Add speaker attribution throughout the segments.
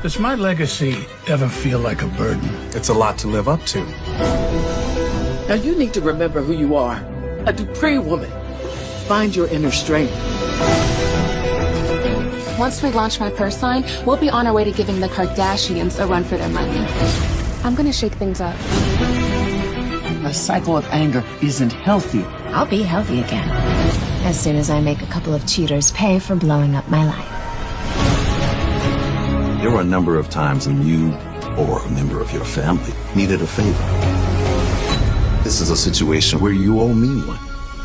Speaker 1: Does my legacy ever feel like a burden?
Speaker 2: It's a lot to live up to.
Speaker 3: Now you need to remember who you are. A Dupree woman. Find your inner strength.
Speaker 4: Once we launch my purse line, we'll be on our way to giving the Kardashians a run for their money. I'm gonna shake things up.
Speaker 3: A cycle of anger isn't healthy.
Speaker 5: I'll be healthy again. As soon as I make a couple of cheaters pay for blowing up my life.
Speaker 6: There were a number of times when you or a member of your family needed a favor. This is a situation where you owe me one.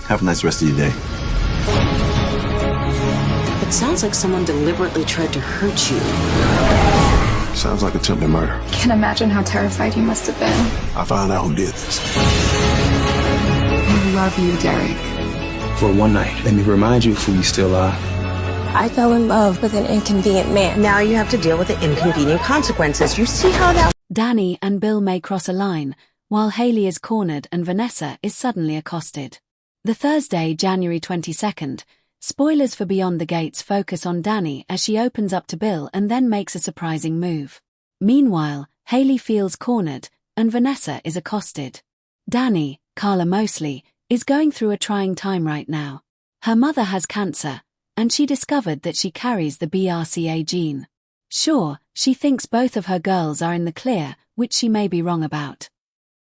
Speaker 6: Have a nice rest of your day.
Speaker 7: It sounds like someone deliberately tried to hurt you.
Speaker 8: Sounds like attempted murder.
Speaker 4: Can't imagine how terrified you must have been.
Speaker 8: I found out who did this.
Speaker 4: I love you, Derek.
Speaker 2: For one night, let me remind you of who you still are.
Speaker 9: I fell in love with an inconvenient man.
Speaker 7: Now you have to deal with the inconvenient consequences. You see how that...
Speaker 10: Dani and Bill may cross a line, while Hailey is cornered and Vanessa is suddenly accosted. The Thursday, January 22nd, spoilers for Beyond the Gates focus on Dani as she opens up to Bill and then makes a surprising move. Meanwhile, Hailey feels cornered, and Vanessa is accosted. Dani, Karla Mosley, is going through a trying time right now. Her mother has cancer, and she discovered that she carries the BRCA gene. Sure, she thinks both of her girls are in the clear, which she may be wrong about.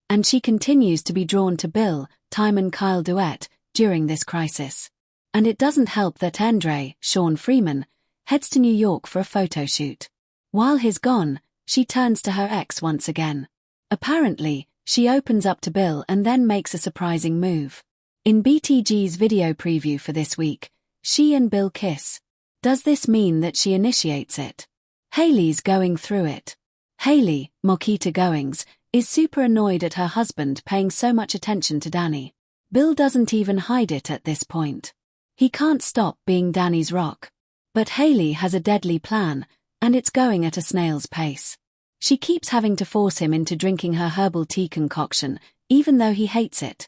Speaker 10: And she continues to be drawn to Bill, Time and Kyle duet, during this crisis. And it doesn't help that Andre, Sean Freeman, heads to New York for a photo shoot. While he's gone, she turns to her ex once again. Apparently, she opens up to Bill and then makes a surprising move. In BTG's video preview for this week, she and Bill kiss. Does this mean that she initiates it? Hailey's going through it. Hailey, Mokita Goings, is super annoyed at her husband paying so much attention to Dani. Bill doesn't even hide it at this point. He can't stop being Dani's rock. But Hailey has a deadly plan, and it's going at a snail's pace. She keeps having to force him into drinking her herbal tea concoction, even though he hates it.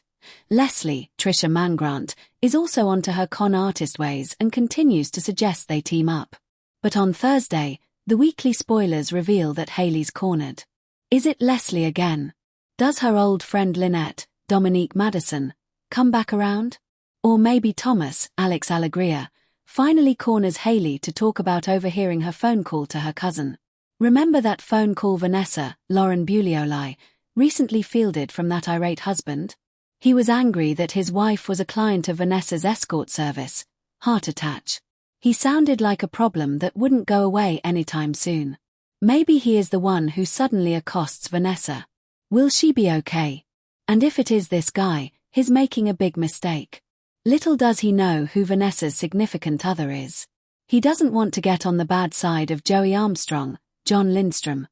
Speaker 10: Leslie, Trisha Mangrant, is also onto her con artist ways and continues to suggest they team up. But on Thursday, the weekly spoilers reveal that Hailey's cornered. Is it Leslie again? Does her old friend Lynette, Dominique Madison, come back around? Or maybe Thomas, Alex Alegria, finally corners Hailey to talk about overhearing her phone call to her cousin. Remember that phone call Vanessa, Lauren Buglioli, recently fielded from that irate husband? He was angry that his wife was a client of Vanessa's escort service, Heart Attach. He sounded like a problem that wouldn't go away anytime soon. Maybe he is the one who suddenly accosts Vanessa. Will she be okay? And if it is this guy, he's making a big mistake. Little does he know who Vanessa's significant other is. He doesn't want to get on the bad side of Joey Armstrong, John Lindstrom.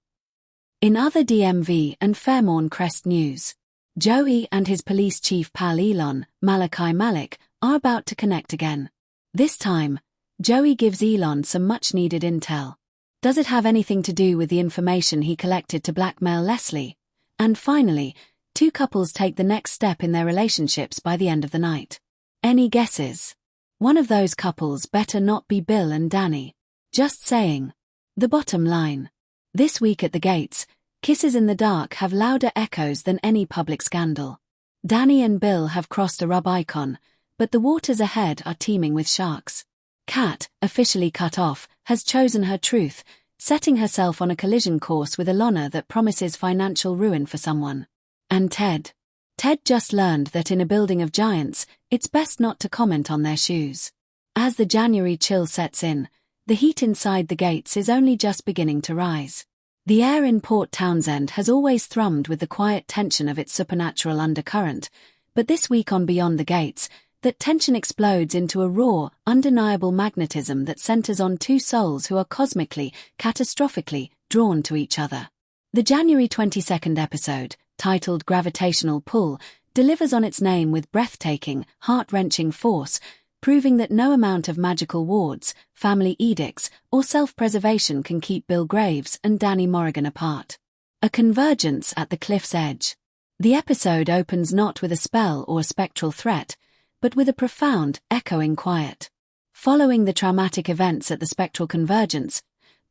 Speaker 10: In other DMV and Fairmont Crest news, Joey and his police chief pal Elon, Malachi Malik, are about to connect again. This time, Joey gives Elon some much-needed intel. Does it have anything to do with the information he collected to blackmail Leslie? And finally, two couples take the next step in their relationships by the end of the night. Any guesses? One of those couples better not be Bill and Dani. Just saying. The bottom line. This week at the gates, kisses in the dark have louder echoes than any public scandal. Dani and Bill have crossed a Rubicon, but the waters ahead are teeming with sharks. Kat, officially cut off, has chosen her truth, setting herself on a collision course with Ilona that promises financial ruin for someone. And Ted. Ted just learned that in a building of giants, it's best not to comment on their shoes. As the January chill sets in, the heat inside the gates is only just beginning to rise. The air in Port Townsend has always thrummed with the quiet tension of its supernatural undercurrent, but this week on Beyond the Gates, that tension explodes into a raw, undeniable magnetism that centers on two souls who are cosmically, catastrophically, drawn to each other. The January 22nd episode, titled Gravitational Pull, delivers on its name with breathtaking, heart-wrenching force, proving that no amount of magical wards, family edicts, or self-preservation can keep Bill Graves and Dani Morrigan apart. A convergence at the cliff's edge. The episode opens not with a spell or a spectral threat, but with a profound, echoing quiet. Following the traumatic events at the spectral convergence,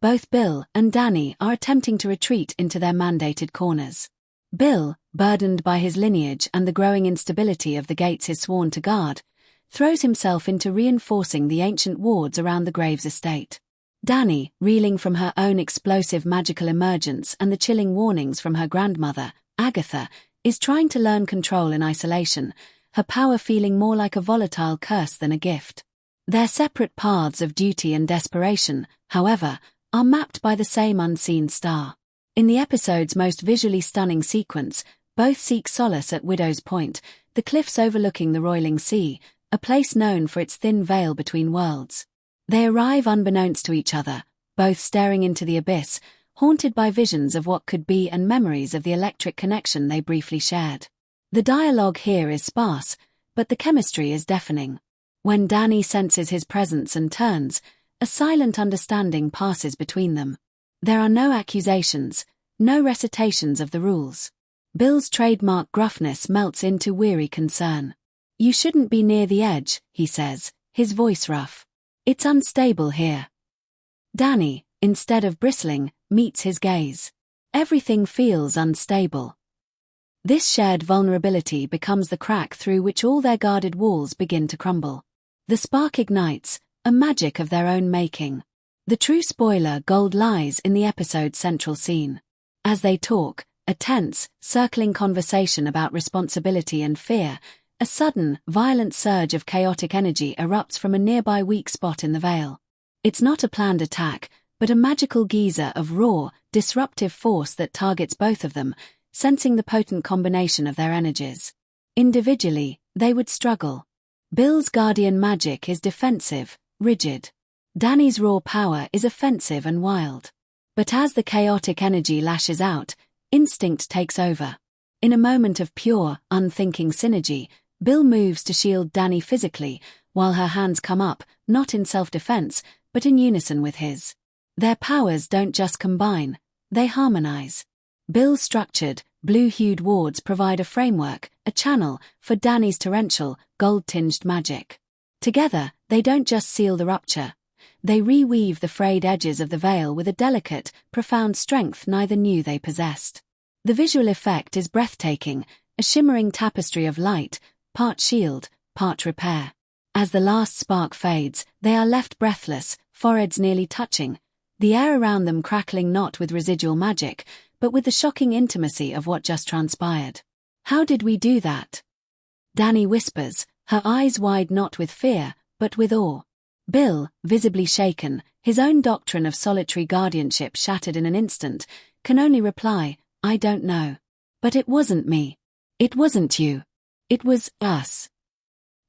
Speaker 10: both Bill and Dani are attempting to retreat into their mandated corners. Bill, burdened by his lineage and the growing instability of the gates he's sworn to guard, throws himself into reinforcing the ancient wards around the Graves estate. Dani, reeling from her own explosive magical emergence and the chilling warnings from her grandmother, Agatha, is trying to learn control in isolation, her power feeling more like a volatile curse than a gift. Their separate paths of duty and desperation, however, are mapped by the same unseen star. In the episode's most visually stunning sequence, both seek solace at Widow's Point, the cliffs overlooking the roiling sea, a place known for its thin veil between worlds. They arrive unbeknownst to each other, both staring into the abyss, haunted by visions of what could be and memories of the electric connection they briefly shared. The dialogue here is sparse, but the chemistry is deafening. When Dani senses his presence and turns, a silent understanding passes between them. There are no accusations, no recitations of the rules. Bill's trademark gruffness melts into weary concern. "You shouldn't be near the edge," he says, his voice rough. "It's unstable here." Dani, instead of bristling, meets his gaze. Everything feels unstable. This shared vulnerability becomes the crack through which all their guarded walls begin to crumble. The spark ignites, a magic of their own making. The true spoiler gold lies in the episode's central scene. As they talk, a tense, circling conversation about responsibility and fear, a sudden, violent surge of chaotic energy erupts from a nearby weak spot in the veil. It's not a planned attack, but a magical geyser of raw, disruptive force that targets both of them, sensing the potent combination of their energies. Individually, they would struggle. Bill's guardian magic is defensive, rigid. Dani's raw power is offensive and wild. But as the chaotic energy lashes out, instinct takes over. In a moment of pure, unthinking synergy, Bill moves to shield Dani physically, while her hands come up, not in self-defense, but in unison with his. Their powers don't just combine, they harmonize. Bill's structured, blue-hued wards provide a framework, a channel, for Dani's torrential, gold-tinged magic. Together, they don't just seal the rupture. They reweave the frayed edges of the veil with a delicate, profound strength neither knew they possessed. The visual effect is breathtaking, a shimmering tapestry of light, part shield, part repair. As the last spark fades, they are left breathless, foreheads nearly touching, the air around them crackling not with residual magic, but with the shocking intimacy of what just transpired. "How did we do that?" Dani whispers, her eyes wide not with fear, but with awe. Bill, visibly shaken, his own doctrine of solitary guardianship shattered in an instant, can only reply, "I don't know. But it wasn't me. It wasn't you. It was us."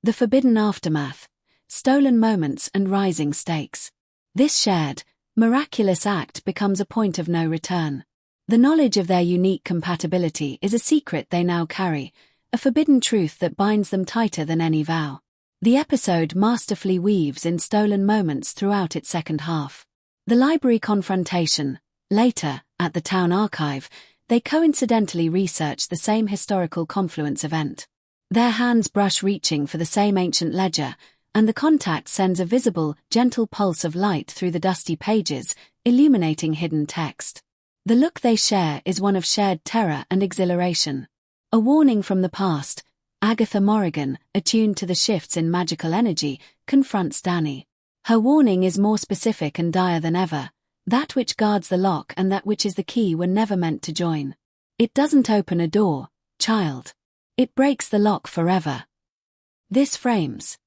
Speaker 10: The forbidden aftermath, stolen moments and rising stakes. This shared, miraculous act becomes a point of no return. The knowledge of their unique compatibility is a secret they now carry, a forbidden truth that binds them tighter than any vow. The episode masterfully weaves in stolen moments throughout its second half. The library confrontation, later, at the town archive, they coincidentally research the same historical confluence event. Their hands brush reaching for the same ancient ledger, and the contact sends a visible, gentle pulse of light through the dusty pages, illuminating hidden text. The look they share is one of shared terror and exhilaration. A warning from the past, Agatha Morrigan, attuned to the shifts in magical energy, confronts Dani. Her warning is more specific and dire than ever. That which guards the lock and that which is the key were never meant to join. It doesn't open a door, child. It breaks the lock forever. This frames